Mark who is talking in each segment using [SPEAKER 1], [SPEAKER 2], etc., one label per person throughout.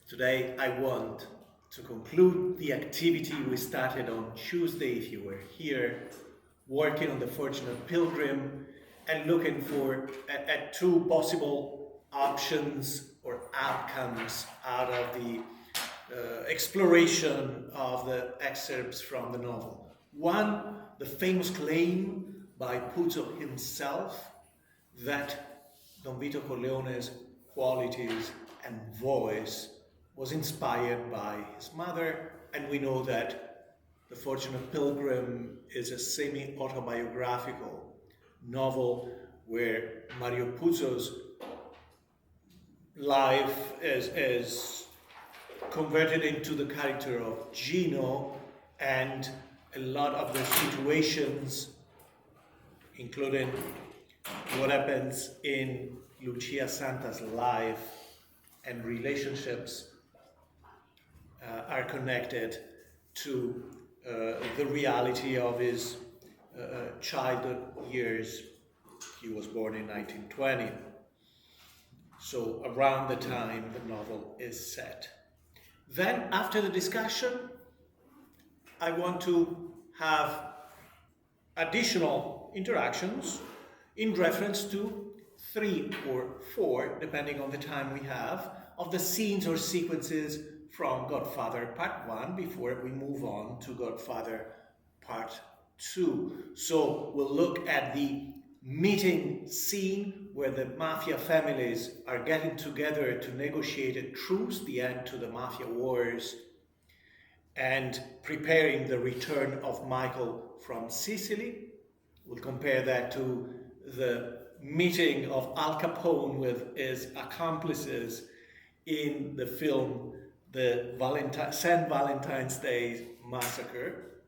[SPEAKER 1] Today I want to conclude the activity we started on Tuesday, if you were here, working on the Fortunate Pilgrim and looking for at two possible options or outcomes out of the exploration of the excerpts from the novel. One, the famous claim by Puzo himself that Don Vito Corleone's qualities and voice was inspired by his mother, and we know that The Fortunate Pilgrim is a semi-autobiographical novel where Mario Puzo's life is converted into the character of Gino, and a lot of the situations, including what happens in Lucia Santa's life and relationships, are connected to the reality of his childhood years. He was born in 1920, so around the time the novel is set. Then, after the discussion, I want to have additional interactions in reference to 3 or 4, depending on the time we have, of the scenes or sequences from Godfather Part 1 before we move on to Godfather Part 2. So we'll look at the meeting scene where the mafia families are getting together to negotiate a truce, the end to the mafia wars, and preparing the return of Michael from Sicily. We'll compare that to the meeting of Al Capone with his accomplices in the film The St. Valentine's Day Massacre.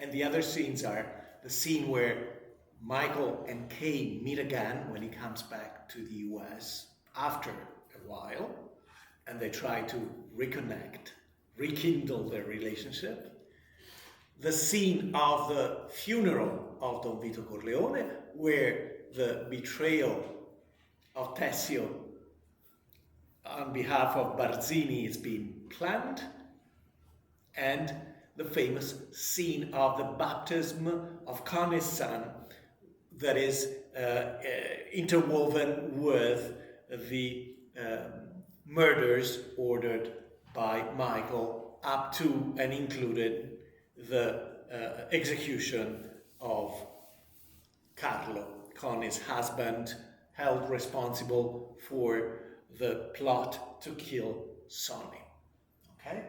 [SPEAKER 1] And the other scenes are the scene where Michael and Kay meet again when he comes back to the US after a while, and they try to reconnect, rekindle their relationship. The scene of the funeral of Don Vito Corleone, where the betrayal of Tessio on behalf of Barzini is being planned, and the famous scene of the baptism of Connie's son that is interwoven with the murders ordered by Michael up to and included the execution of Carlo, Connie's husband, held responsible for the plot to kill Sonny. Okay?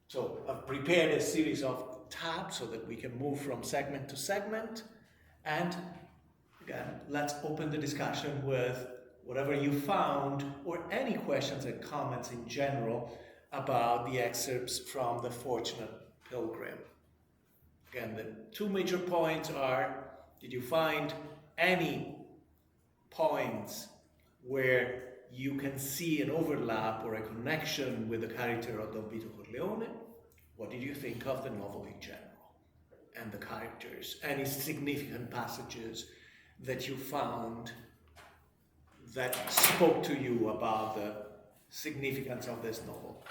[SPEAKER 1] So I've prepared a series of tabs so that we can move from segment to segment. And again, let's open the discussion with whatever you found or any questions and comments in general about the excerpts from The Fortunate Pilgrim. Again, the 2 major points are, did you find any points where you can see an overlap or a connection with the character of Don Vito Corleone? What did you think of the novel in general and the characters? Any significant passages that you found that spoke to you about the significance of this novel?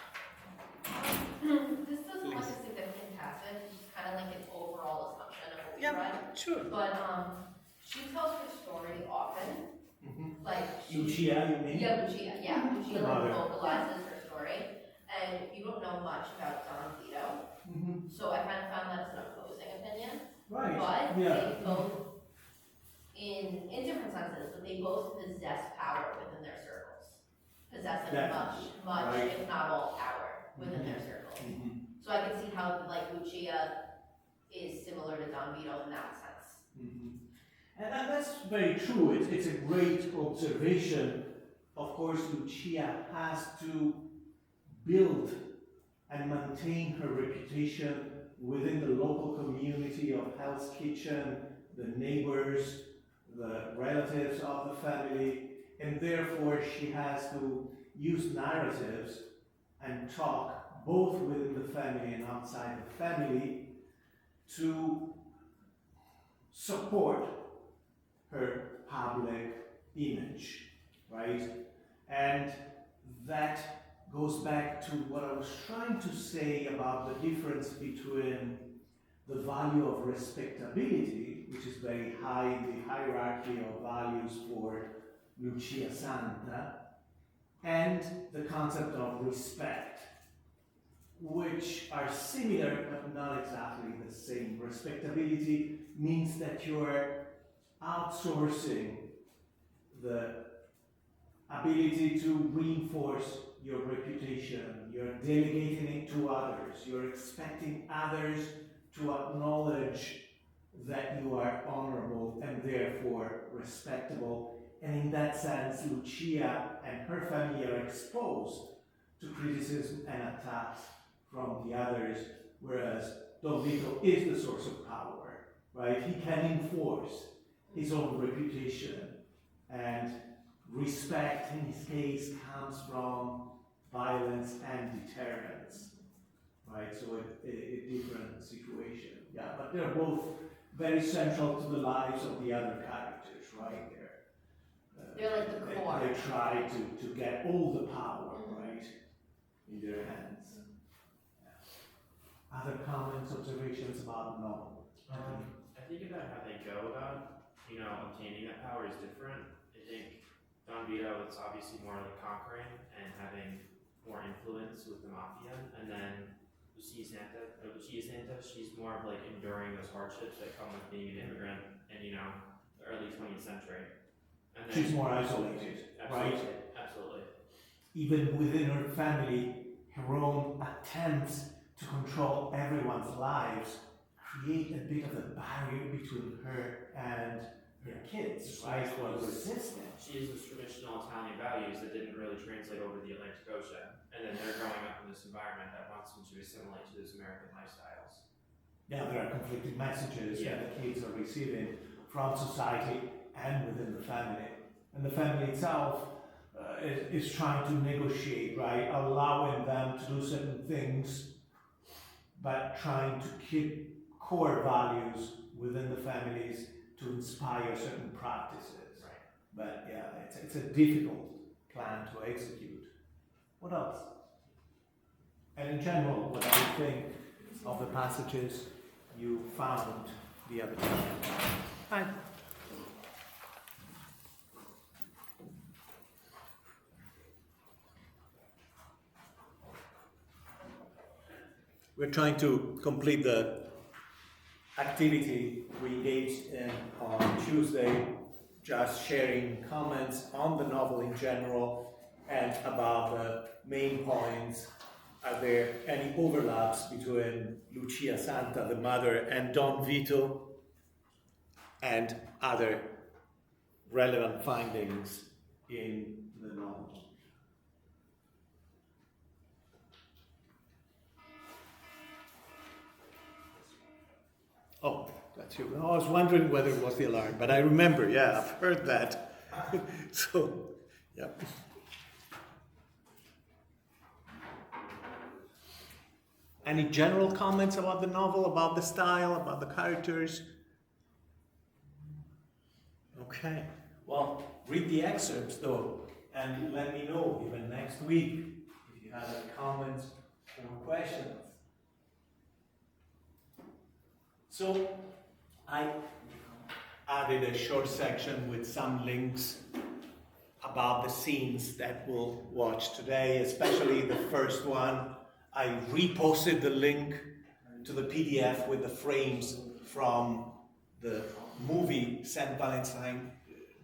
[SPEAKER 2] This doesn't like a significant passage, it's kind of like an overall assumption of what we read.
[SPEAKER 1] Sure.
[SPEAKER 2] But she tells her story often.
[SPEAKER 1] Mm-hmm.
[SPEAKER 2] Like
[SPEAKER 1] Lucia, you mean?
[SPEAKER 2] Yeah, Lucia. Yeah, Lucia
[SPEAKER 1] Mother.
[SPEAKER 2] vocalizes her story, and you don't know much about Don Vito.
[SPEAKER 1] Mm-hmm.
[SPEAKER 2] So I kind of found that as an opposing opinion.
[SPEAKER 1] Right.
[SPEAKER 2] But
[SPEAKER 1] Yeah.
[SPEAKER 2] they both, in different senses, but they both possess power within their circles. Possess much,
[SPEAKER 1] right.
[SPEAKER 2] if not all power within their circles.
[SPEAKER 1] Mm-hmm.
[SPEAKER 2] So I can see how like Lucia is similar to Don Vito in that sense.
[SPEAKER 1] Mm-hmm. And that's very true. It's a great observation. Of course, Lucia has to build and maintain her reputation within the local community of Hell's Kitchen, the neighbors, the relatives of the family, and therefore she has to use narratives and talk both within the family and outside the family to support her public image, right? And that goes back to what I was trying to say about the difference between the value of respectability, which is very high in the hierarchy of values for Lucia Santa, and the concept of respect, which are similar but not exactly the same. Respectability means that you're outsourcing the ability to reinforce your reputation, you're delegating it to others, you're expecting others to acknowledge that you are honorable and therefore respectable. And in that sense, Lucia and her family are exposed to criticism and attacks from the others, whereas Don Vito is the source of power, right? He can enforce his own reputation, and respect in his case comes from violence and deterrence, right? So a different situation, yeah, but they're both very central to the lives of the other characters, right?
[SPEAKER 2] They're like the core.
[SPEAKER 1] They try to get all the power, right, in their hands. Yeah. Other comments, observations about the novel?
[SPEAKER 3] I think about how they go about, obtaining that power is different. I think Don Vito, it's obviously more like conquering and having more influence with the mafia, and then Lucia Santa, she's more of like enduring those hardships that come with being an immigrant in, the early 20th century. And then,
[SPEAKER 1] she's more isolated,
[SPEAKER 3] absolutely,
[SPEAKER 1] right?
[SPEAKER 3] Absolutely.
[SPEAKER 1] Even within her family, her own attempts to control everyone's lives create a bit of a barrier between her and her kids, right? Who are resistant.
[SPEAKER 3] She has those traditional Italian values that didn't really translate over the Atlantic Ocean, and then they're growing up in this environment that wants them to assimilate to those American lifestyles.
[SPEAKER 1] Yeah, there are conflicting messages that the kids are receiving from society and within the family. And the family itself is trying to negotiate, right? Allowing them to do certain things, but trying to keep core values within the families to inspire certain practices.
[SPEAKER 3] Right.
[SPEAKER 1] But yeah, it's a difficult plan to execute. What else? And in general, what do you think of the passages you found the other time? Hi. We're trying to complete the activity we engaged in on Tuesday, just sharing comments on the novel in general and about the main points. Are there any overlaps between Lucia Santa, the mother, and Don Vito, and other relevant findings in the novel? Oh, that's you. No, I was wondering whether it was the alarm, but I remember, yeah, I've heard that. So, yeah. Any general comments about the novel, about the style, about the characters? Okay, well, read the excerpts though, and let me know even next week if you have any comments or questions. So, I added a short section with some links about the scenes that we'll watch today, especially the first one. I reposted the link to the PDF with the frames from the movie St. Valentine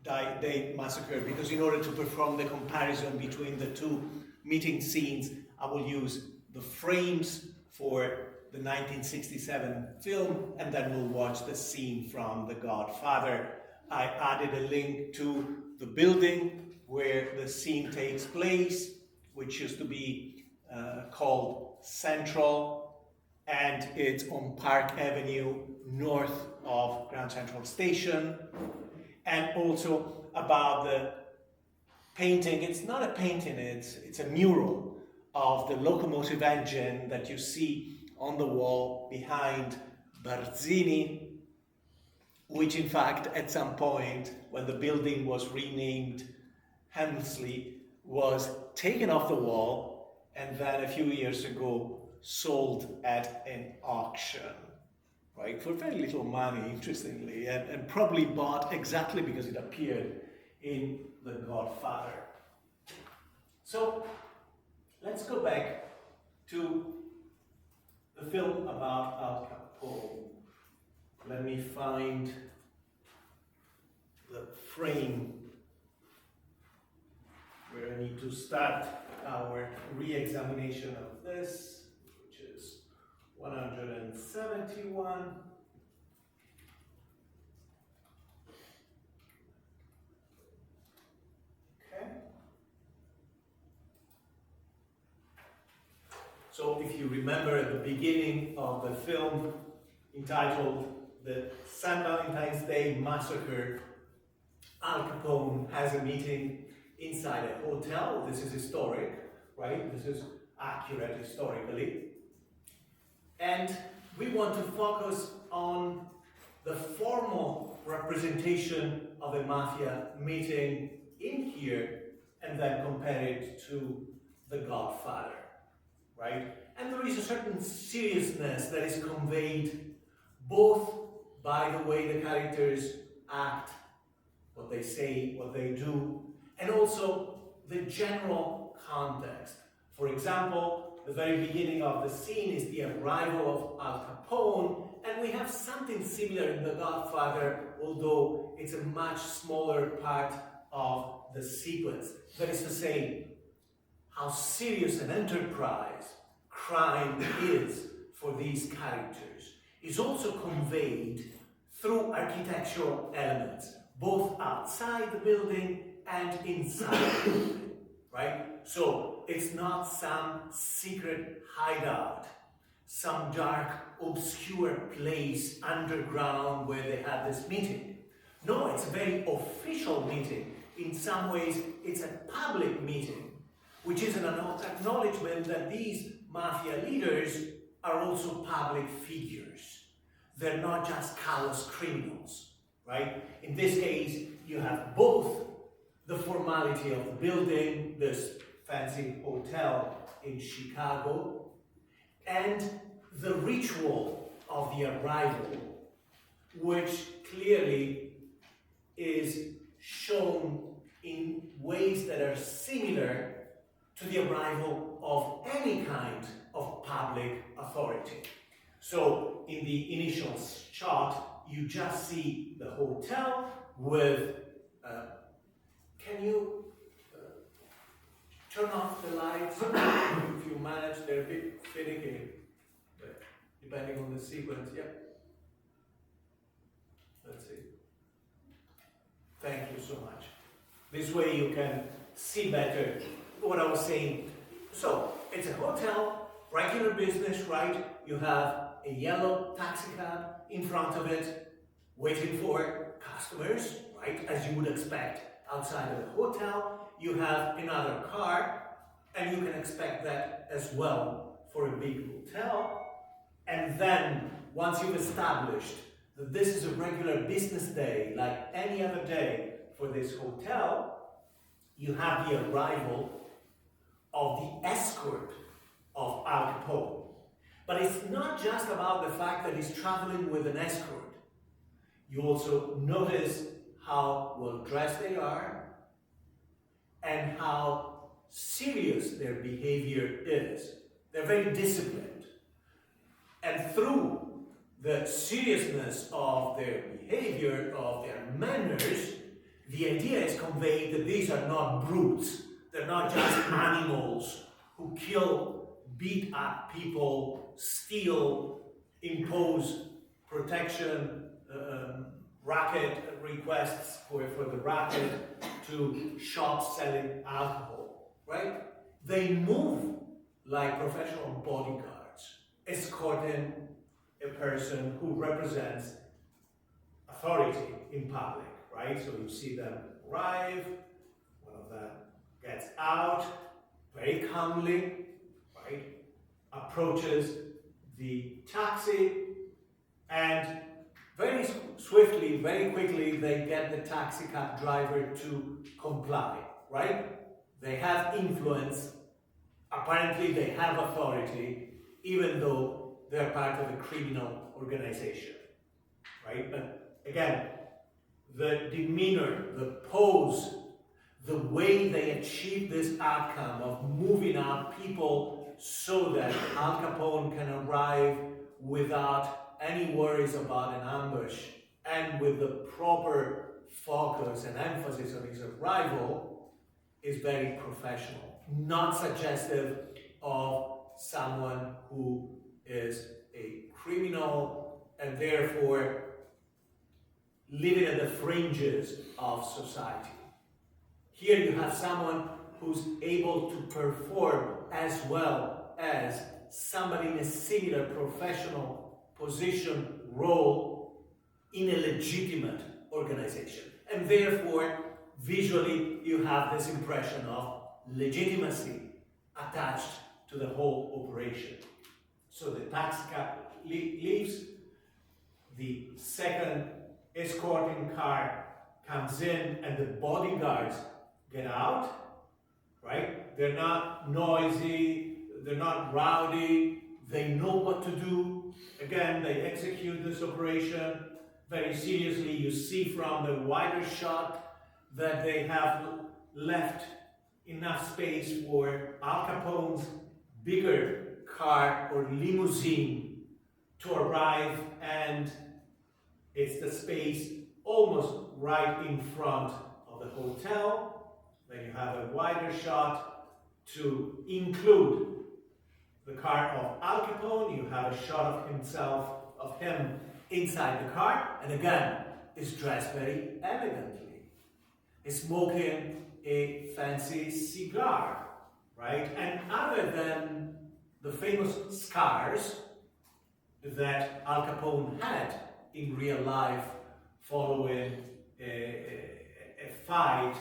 [SPEAKER 1] Day Massacre, because in order to perform the comparison between the two meeting scenes, I will use the frames for the 1967 film, and then we'll watch the scene from The Godfather. I added a link to the building where the scene takes place, which used to be called Central, and it's on Park Avenue, north of Grand Central Station, and also about the painting. It's not a painting, it's a mural of the locomotive engine that you see on the wall behind Barzini, which in fact at some point when the building was renamed Hemsley was taken off the wall and then a few years ago sold at an auction, right? For very little money, interestingly, and probably bought exactly because it appeared in The Godfather. So let's go back to the film about Al Capone. Let me find the frame where I need to start our re-examination of this, which is 171. Okay. So if you remember at the beginning of the film entitled The St. Valentine's Day Massacre, Al Capone has a meeting inside a hotel. This is historic, right? This is accurate historically. And we want to focus on the formal representation of a mafia meeting in here and then compare it to The Godfather, right? And there is a certain seriousness that is conveyed both by the way the characters act, what they say, what they do, and also the general context. For example, the very beginning of the scene is the arrival of Al Capone, and we have something similar in The Godfather, although it's a much smaller part of the sequence. That is to say, how serious an enterprise crime is for these characters is also conveyed through architectural elements, both outside the building and inside the building, right? So it's not some secret hideout, some dark, obscure place underground where they have this meeting. No, it's a very official meeting. In some ways, it's a public meeting, which is an acknowledgement that these mafia leaders are also public figures. They're not just callous criminals, right? In this case, you have both the formality of the building, this fancy hotel in Chicago, and the ritual of the arrival, which clearly is shown in ways that are similar to the arrival of any kind of public authority. So in the initial shot, you just see the hotel with, can you turn off the lights if you manage? They're a bit finicky, but depending on the sequence. Yep. Let's see. Thank you so much. This way you can see better what I was saying. So it's a hotel, regular business, right? You have a yellow taxi cab in front of it, waiting for customers, right? As you would expect outside of the hotel. You have another car, and you can expect that as well for a big hotel. And then, once you've established that this is a regular business day, like any other day for this hotel, you have the arrival of the escort of Al Capone. But it's not just about the fact that he's traveling with an escort. You also notice how well dressed they are and how serious their behavior is. They're very disciplined. And through the seriousness of their behavior, of their manners, the idea is conveyed that these are not brutes. They're not just animals who kill, beat up people, steal, impose protection, racket requests for the racket to shops selling alcohol, right? They move like professional bodyguards, escorting a person who represents authority in public, right? So you see them arrive, one of them gets out very calmly, right? Approaches the taxi, and very swiftly, very quickly, they get the taxi cab driver to comply, right? They have influence apparently they have authority, even though they're part of a criminal organization, right? But again, the demeanor, the pose, the way they achieve this outcome of moving out people so that Al Capone can arrive without any worries about an ambush and with the proper focus and emphasis on his arrival is very professional, not suggestive of someone who is a criminal and therefore living at the fringes of society. Here you have someone who's able to perform as well as somebody in a similar professional position, role in a legitimate organization. And therefore, visually, you have this impression of legitimacy attached to the whole operation. So the taxi cab leaves, the second escorting car comes in, and the bodyguards get out, right? They're not noisy, they're not rowdy, they know what to do. Again, they execute this operation very seriously. You see from the wider shot that they have left enough space for Al Capone's bigger car or limousine to arrive, and it's the space almost right in front of the hotel. Then you have a wider shot to include the car of Al Capone. You have a shot of him inside the car, and again, is dressed very elegantly. He's smoking a fancy cigar, right? And other than the famous scars that Al Capone had in real life following a fight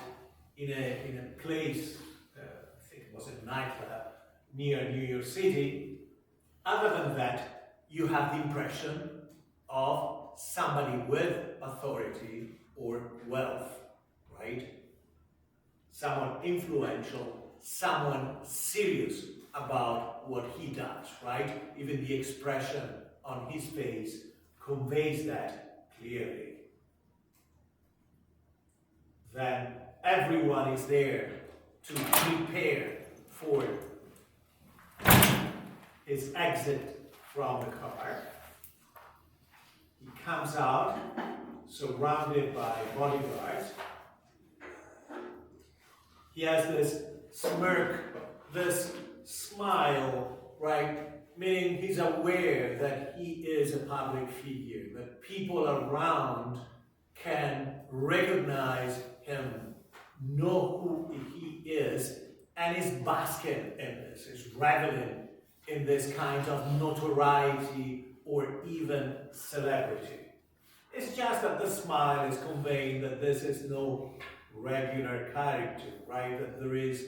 [SPEAKER 1] in a place, I think it was a nightclub near New York City. Other than that, you have the impression of somebody with authority or wealth, right? Someone influential, someone serious about what he does, right? Even the expression on his face conveys that clearly. Then everyone is there to prepare for his exit from the car. He comes out surrounded by bodyguards. He has this smirk, this smile, right? Meaning he's aware that he is a public figure, that people around can recognize him, know who he is, and is basking in this, is reveling in this kind of notoriety or even celebrity. It's just that the smile is conveying that this is no regular character, right? That there is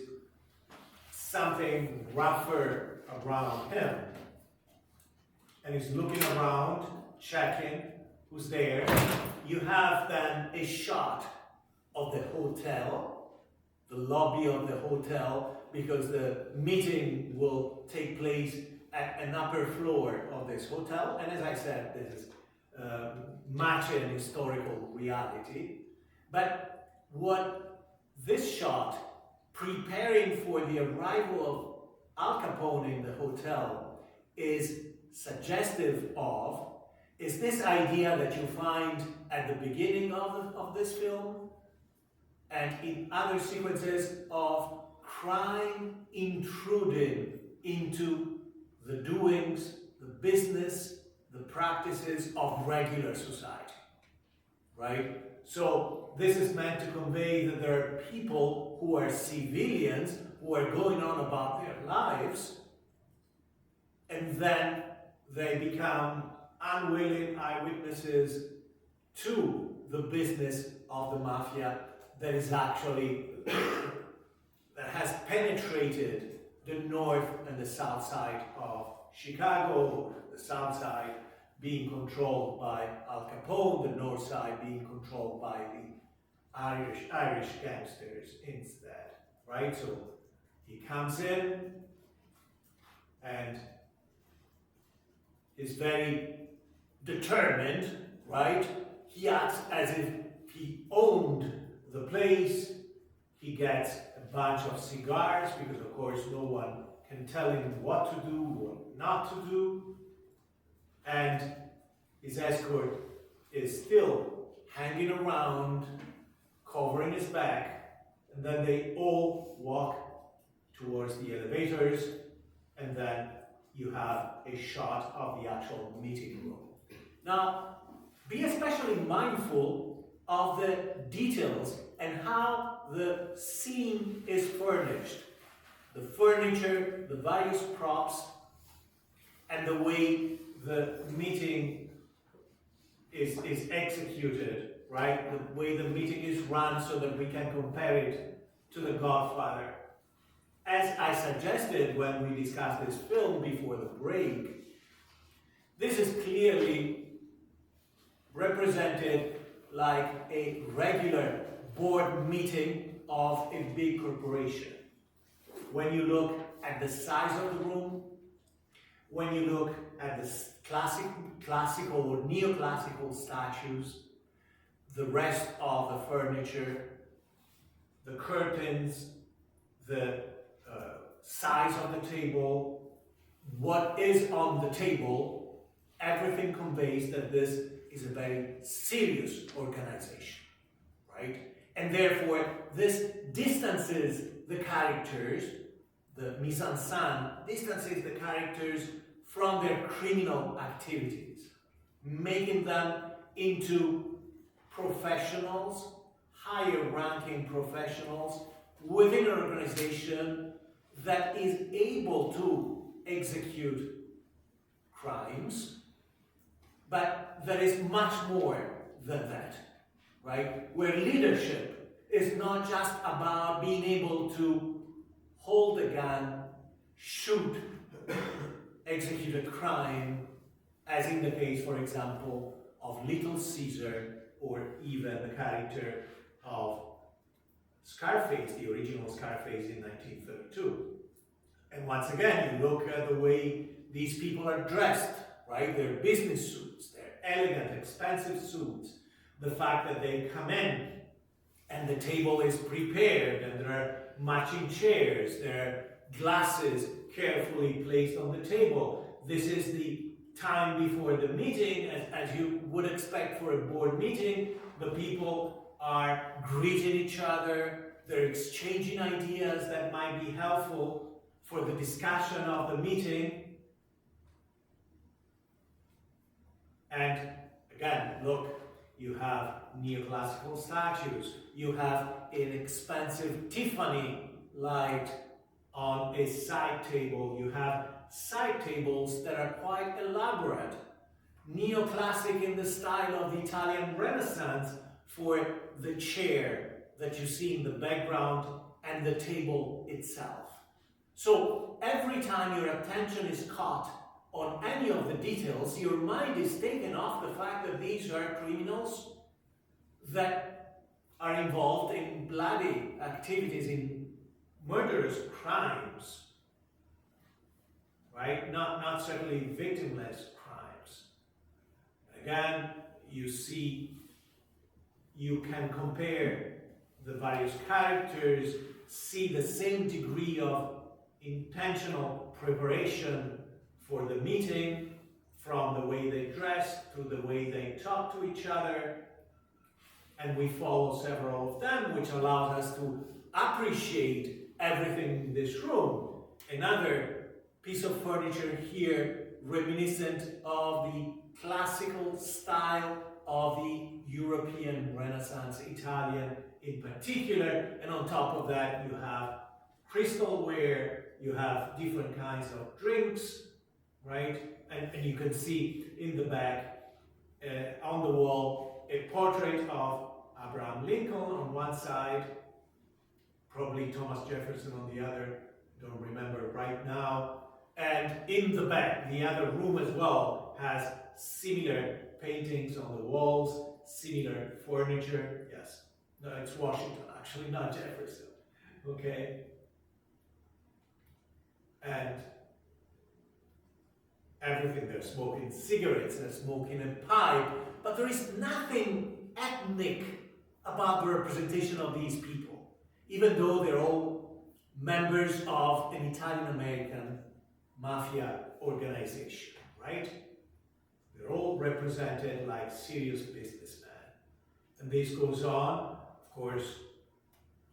[SPEAKER 1] something rougher around him. And he's looking around, checking who's there. You have then a shot of the hotel, the lobby of the hotel, because the meeting will take place at an upper floor of this hotel. And as I said, this is matching historical reality. But what this shot, preparing for the arrival of Al Capone in the hotel, is suggestive of, is this idea that you find at the beginning of this film and in other sequences of crime intruding into the doings, the business, the practices of regular society, right? So this is meant to convey that there are people who are civilians, who are going on about their lives, and then they become unwilling eyewitnesses to the business of the mafia that is actually, that has penetrated the north and the south side of Chicago, the south side being controlled by Al Capone, the north side being controlled by the Irish gangsters instead, right? So he comes in, and is very determined, right? He acts as if he owned the place. He gets a bunch of cigars because, of course, no one can tell him what to do, what not to do. And his escort is still hanging around, covering his back, and then they all walk towards the elevators, and then you have a shot of the actual meeting room. Now, be especially mindful of the details and how the scene is furnished. The furniture, the various props, and the way the meeting is executed, right? The way the meeting is run so that we can compare it to The Godfather. As I suggested when we discussed this film before the break, this is clearly represented like a regular board meeting of a big corporation. When you look at the size of the room, when you look at the classical or neoclassical statues, the rest of the furniture, the curtains, the size of the table, what is on the table, everything conveys that this is a very serious organization, right? And therefore, this distances the characters, the mise en scène distances the characters from their criminal activities, making them into professionals, higher ranking professionals within an organization that is able to execute crimes, but that is much more than that, right? Where leadership is not just about being able to hold a gun, shoot, execute a crime, as in the case, for example, of Little Caesar, or even the character of Scarface, the original Scarface in 1932. And once again, you look at the way these people are dressed, right? Their business suits, their elegant, expensive suits, the fact that they come in and the table is prepared and there are matching chairs, there are glasses carefully placed on the table. This is the time before the meeting, as you would expect for a board meeting. The people are greeting each other, they're exchanging ideas that might be helpful for the discussion of the meeting. And again, look, you have neoclassical statues, you have an expensive Tiffany light on a side table, you have side tables that are quite elaborate, neoclassic in the style of the Italian Renaissance for the chair that you see in the background and the table itself. So every time your attention is caught on any of the details, your mind is taken off the fact that these are criminals that are involved in bloody activities, in murderous crimes, right? Not certainly victimless crimes. Again, you see, you can compare the various characters, see the same degree of intentional preparation for the meeting, from the way they dress to the way they talk to each other, and we follow several of them, which allows us to appreciate everything in this room. Another piece of furniture here reminiscent of the classical style of the European Renaissance, Italian in particular, and on top of that you have crystalware, you have different kinds of drinks, right? And you can see in the back on the wall a portrait of Abraham Lincoln on one side, probably Thomas Jefferson on the other, don't remember right now. And in the back, the other room as well has similar paintings on the walls, similar furniture. Yes, no, it's Washington actually, not Jefferson. Okay. And
[SPEAKER 4] everything. They're smoking cigarettes, they're smoking a pipe, but there is nothing ethnic about the representation of these people, even though they're all members of an Italian-American mafia organization, right? They're all represented like serious businessmen. And this goes on, of course,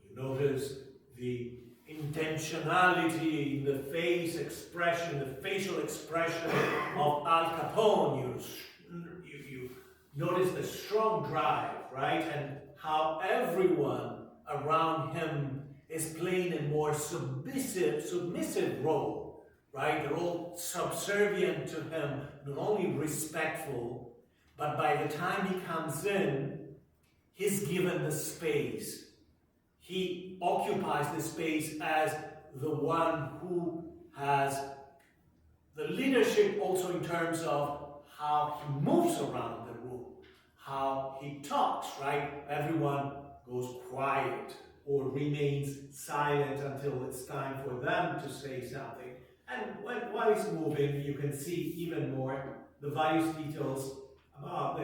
[SPEAKER 4] you notice the intentionality in the face expression, the facial expression of Al Capone. You notice the strong drive, right? And how everyone around him is playing a more submissive role, right? They're all subservient to him, not only respectful, but by the time he comes in, he's given the space. He occupies the space as the one who has the leadership also in terms of how he moves around the room, how he talks, right? Everyone goes quiet or remains silent until it's time for them to say something. And while he's moving, you can see even more the various details about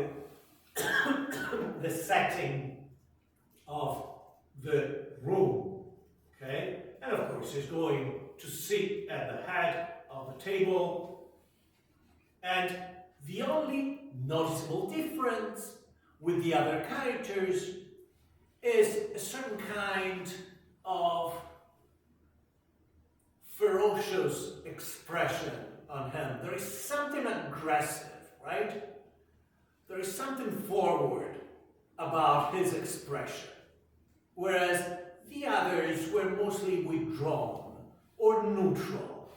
[SPEAKER 4] the setting of the room, okay? And of course, he's going to sit at the head of the table. And the only noticeable difference with the other characters is a certain kind of ferocious expression on him. There is something aggressive, right? There is something forward about his expression, whereas the others were mostly withdrawn or neutral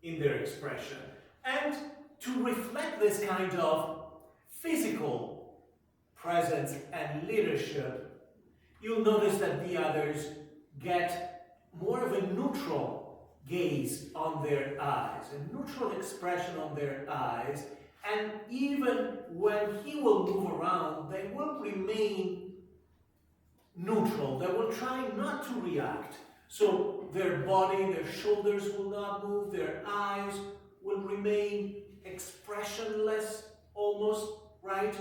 [SPEAKER 4] in their expression. And to reflect this kind of physical presence and leadership, you'll notice that the others get more of a neutral gaze on their eyes, a neutral expression on their eyes, and even when he will move around, they will remain neutral. They will try not to react. So their body, their shoulders will not move, their eyes will remain expressionless almost, right?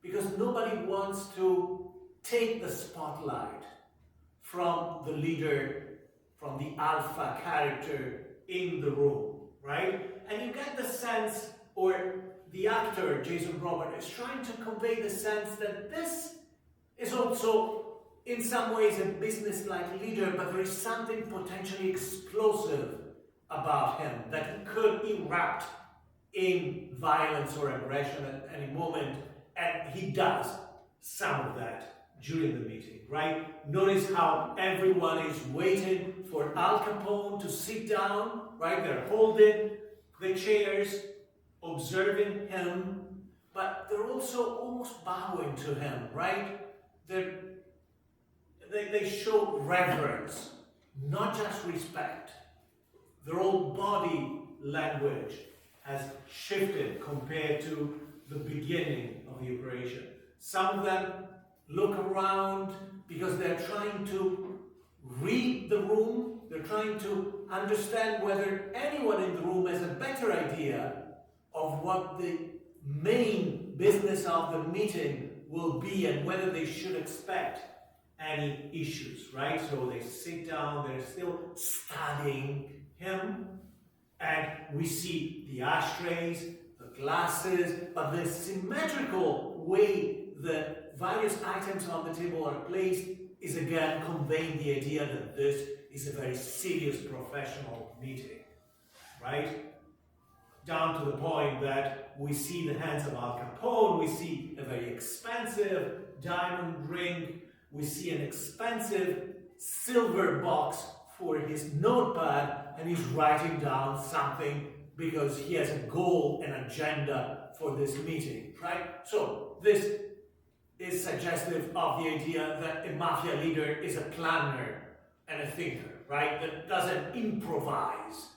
[SPEAKER 4] Because nobody wants to take the spotlight from the leader, from the alpha character in the room, right? And you get the sense, or the actor, Jason Robert, is trying to convey the sense that this is also in some ways a business-like leader, but there is something potentially explosive about him, that he could erupt in violence or aggression at any moment, and he does some of that during the meeting, right? Notice how everyone is waiting for Al Capone to sit down, right? They're holding the chairs, observing him, but they're also almost bowing to him, right? They show reverence, not just respect. Their whole body language has shifted compared to the beginning of the operation. Some of them look around because they're trying to read the room. They're trying to understand whether anyone in the room has a better idea of what the main business of the meeting will be and whether they should expect any issues, right? So they sit down, they're still studying him, and we see the ashtrays, the glasses, but the symmetrical way the various items on the table are placed is again conveying the idea that this is a very serious professional meeting, right? Down to the point that we see the hands of Al Capone, we see a very expensive diamond ring, we see an expensive silver box for his notepad, and he's writing down something because he has a goal, an agenda for this meeting, right? So this is suggestive of the idea that a mafia leader is a planner and a thinker, right? That doesn't improvise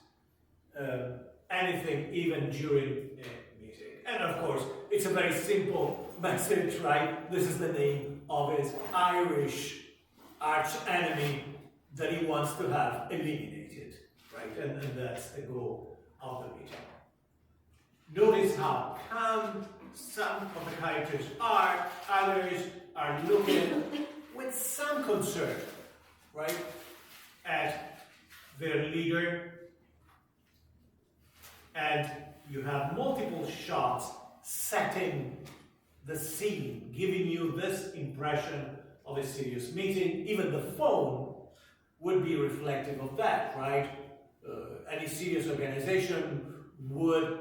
[SPEAKER 4] anything even during a meeting. And of course, it's a very simple message, right? This is the name of his Irish arch enemy that he wants to have eliminated, right? And that's the goal of the meeting. Notice how calm some of the characters are, others are looking with some concern, right, at their leader, and you have multiple shots setting the scene, giving you this impression of a serious meeting. Even the phone would be reflective of that, right? Any serious organization would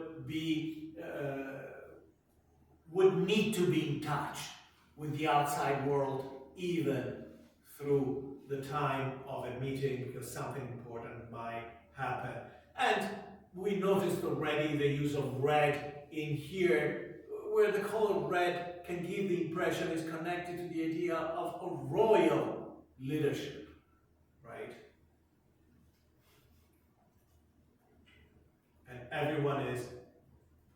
[SPEAKER 4] need to be in touch with the outside world, even through the time of a meeting, because something important might happen. And we noticed already the use of red in here, where the color red can give the impression is connected to the idea of royal leadership, right? And everyone is,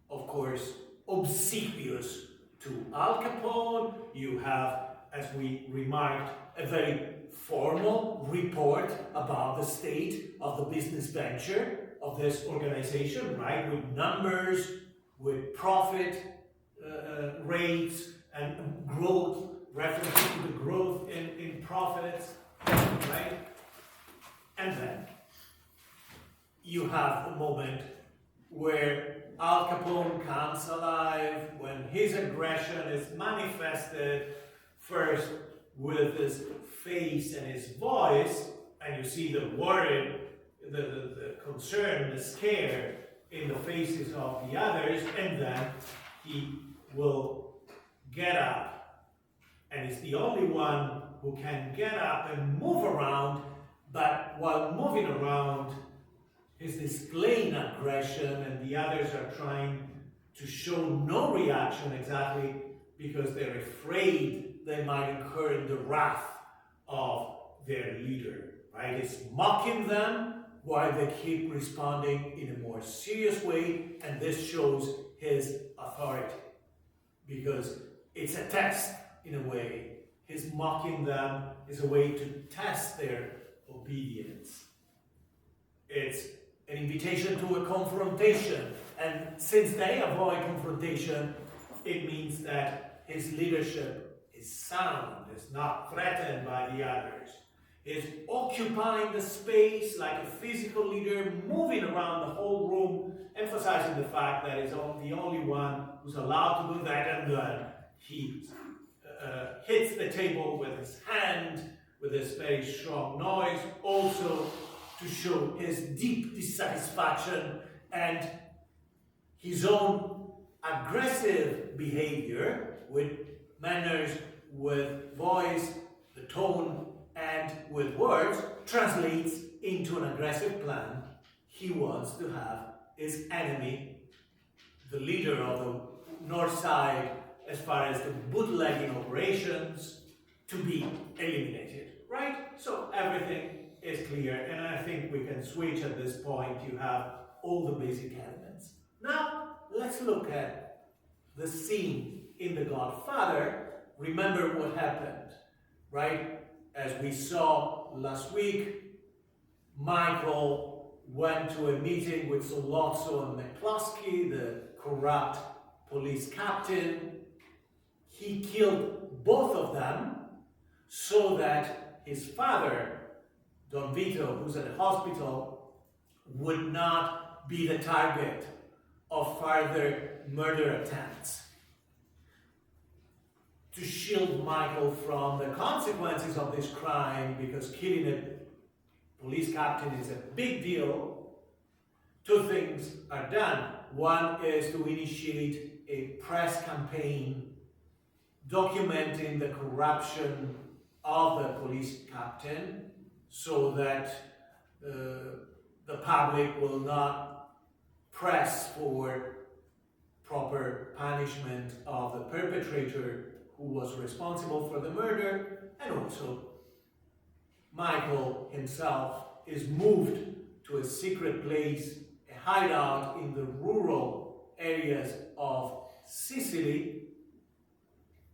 [SPEAKER 4] of course, obsequious to Al Capone. You have, as we remarked, a very formal report about the state of the business venture of this organization, right? With numbers, with profit rates and growth, reference to the growth in profits, right? And then you have the moment where Al Capone comes alive, when his aggression is manifested first with his face and his voice, and you see the worry, the concern, the scare in the faces of the others, and then he will get up. And he's the only one who can get up and move around, but while moving around, he's displaying aggression, and the others are trying to show no reaction exactly because they're afraid they might incur in the wrath of their leader, right? It's mocking them while they keep responding in a more serious way, and this shows his authority because it's a test in a way. His mocking them is a way to test their obedience. It's an invitation to a confrontation, and since they avoid confrontation, it means that his leadership is sound, is not threatened by the others, is occupying the space like a physical leader, moving around the whole room, emphasizing the fact that he's the only one who's allowed to do that, and then he hits the table with his hand, with this very strong noise, also to show his deep dissatisfaction and his own aggressive behavior with manners, with voice, the tone, and with words translates into an aggressive plan. He wants to have his enemy, the leader of the North Side, as far as the bootlegging operations, to be eliminated, right? So everything is clear, and I think we can switch at this point. You have all the basic elements. Now, let's look at the scene in The Godfather. Remember what happened, right? As we saw last week, Michael went to a meeting with Sollozzo and McCloskey, the corrupt police captain. He killed both of them so that his father, Don Vito, who's at the hospital, would not be the target of further murder attempts. To shield Michael from the consequences of this crime, because killing a police captain is a big deal, two things are done. One is to initiate a press campaign documenting the corruption of the police captain so that the public will not press for proper punishment of the perpetrator who was responsible for the murder, and also Michael himself is moved to a secret place, a hideout in the rural areas of Sicily,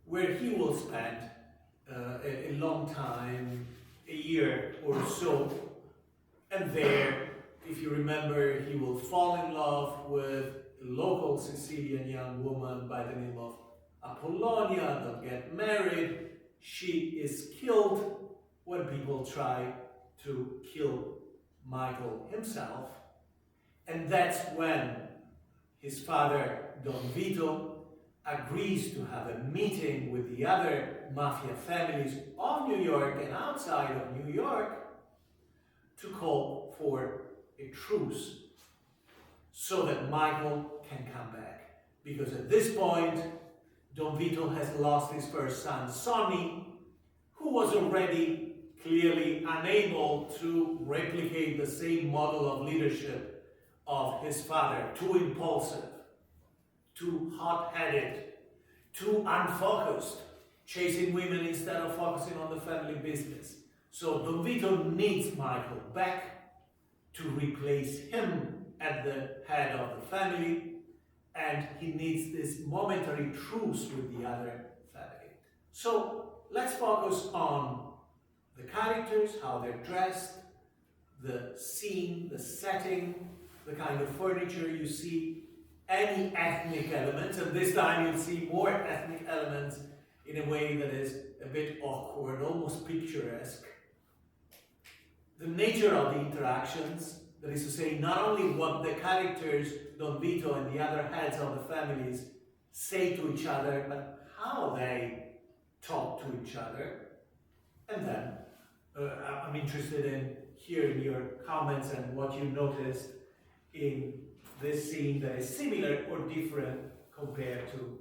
[SPEAKER 4] where he will spend a long time, a year or so, and there, if if you remember, he will fall in love with a local Sicilian young woman by the name of Apollonia. They'll get married. She is killed when people try to kill Michael himself. And that's when his father, Don Vito, agrees to have a meeting with the other mafia families of New York and outside of New York to call for a truce so that Michael can come back. Because at this point, Don Vito has lost his first son, Sonny, who was already clearly unable to replicate the same model of leadership of his father, too impulsive, too hot-headed, too unfocused, chasing women instead of focusing on the family business. So Don Vito needs Michael back to replace him at the head of the family, and he needs this momentary truce with the other family. So let's focus on the characters, how they're dressed, the scene, the setting, the kind of furniture you see, any ethnic elements, and this time you'll see more ethnic elements in a way that is a bit awkward, almost picturesque. The nature of the interactions, that is to say, not only what the characters, Don Vito and the other heads of the families, say to each other, but how they talk to each other. And then I'm interested in hearing your comments and what you noticed in this scene that is similar or different compared to